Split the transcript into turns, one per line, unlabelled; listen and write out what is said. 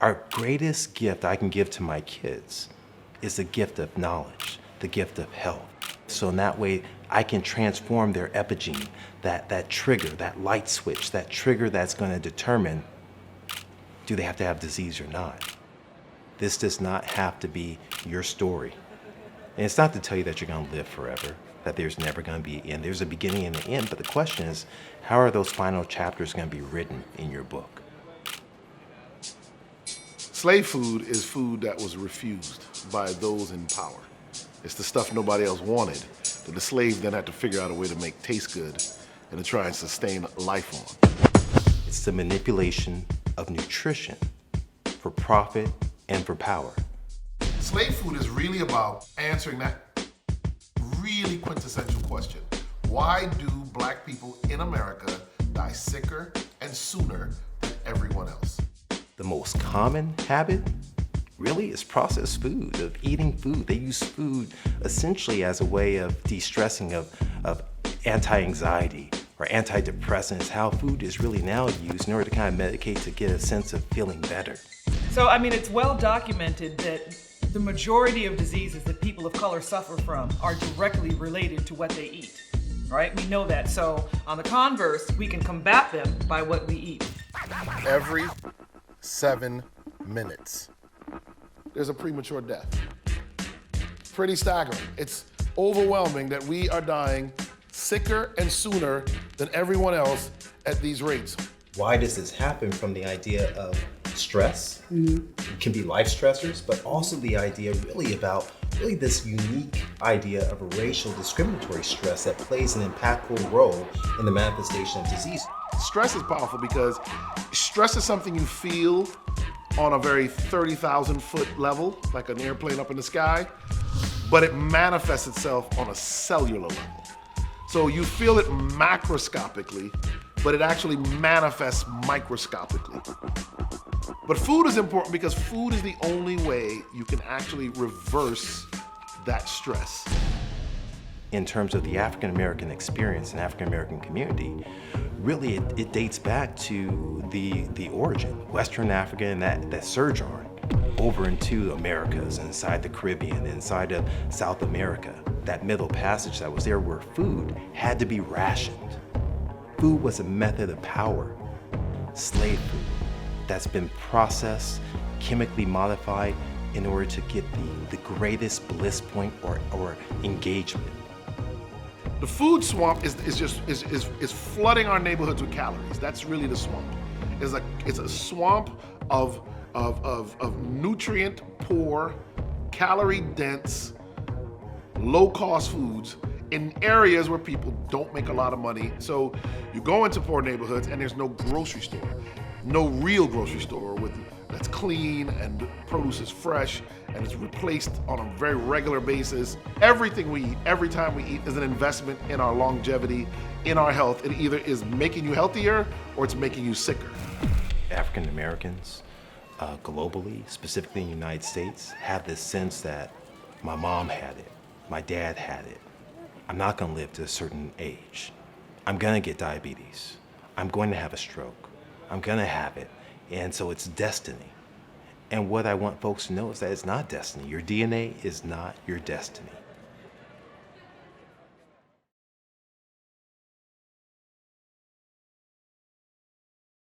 Our greatest gift I can give to my kids is the gift of knowledge, the gift of health. So in that way, I can transform their epigene, that trigger, that light switch, that trigger that's going to determine, do they have to have disease or not? This does not have to be your story. And it's not to tell you that you're going to live forever, that there's never going to be an end. There's a beginning and an end, but the question is, how are those final chapters going to be written in your book?
Slave food is food that was refused by those in power. It's the stuff nobody else wanted, that the slave then had to figure out a way to make taste good and to try and sustain life on.
It's the manipulation of nutrition for profit and for power.
Slave food is really about answering that really quintessential question. Why do black people in America die sicker and sooner than everyone else?
The most common habit really is processed food, of eating food. They use food essentially as a way of de-stressing, of anti-anxiety or antidepressants, how food is really now used in order to kind of medicate to get a sense of feeling better.
So, I mean, it's well documented that the majority of diseases that people of color suffer from are directly related to what they eat, right? We know that. So, on the converse, we can combat them by what we eat.
Every 7 minutes, there's a premature death. Pretty staggering. It's overwhelming that we are dying sicker and sooner than everyone else at these rates.
Why does this happen? From the idea of stress, it can be life stressors, but also the idea really about this unique idea of a racial discriminatory stress that plays an impactful role in the manifestation of disease.
Stress is powerful because stress is something you feel on a very 30,000 foot level, like an airplane up in the sky, but it manifests itself on a cellular level. So you feel it macroscopically, but it actually manifests microscopically. But food is important because food is the only way you can actually reverse that stress.
In terms of the African American experience and African American community, really it dates back to the origin, Western Africa and that sojourn over into Americas, inside the Caribbean, inside of South America, that middle passage that was there where food had to be rationed. Food was a method of power. Slave food that's been processed, chemically modified in order to get the greatest bliss point or engagement.
The food swamp is flooding our neighborhoods with calories. That's really the swamp. It's a swamp of nutrient poor, calorie dense, low cost foods in areas where people don't make a lot of money. So you go into poor neighborhoods and there's no grocery store, no real grocery store that's clean and produce is fresh and it's replaced on a very regular basis. Everything we eat, every time we eat is an investment in our longevity, in our health. It either is making you healthier or it's making you sicker.
African Americans globally, specifically in the United States, have this sense that my mom had it, my dad had it. I'm not gonna live to a certain age. I'm gonna get diabetes. I'm going to have a stroke. I'm gonna have it. And so it's destiny. And what I want folks to know is that it's not destiny. Your DNA is not your destiny.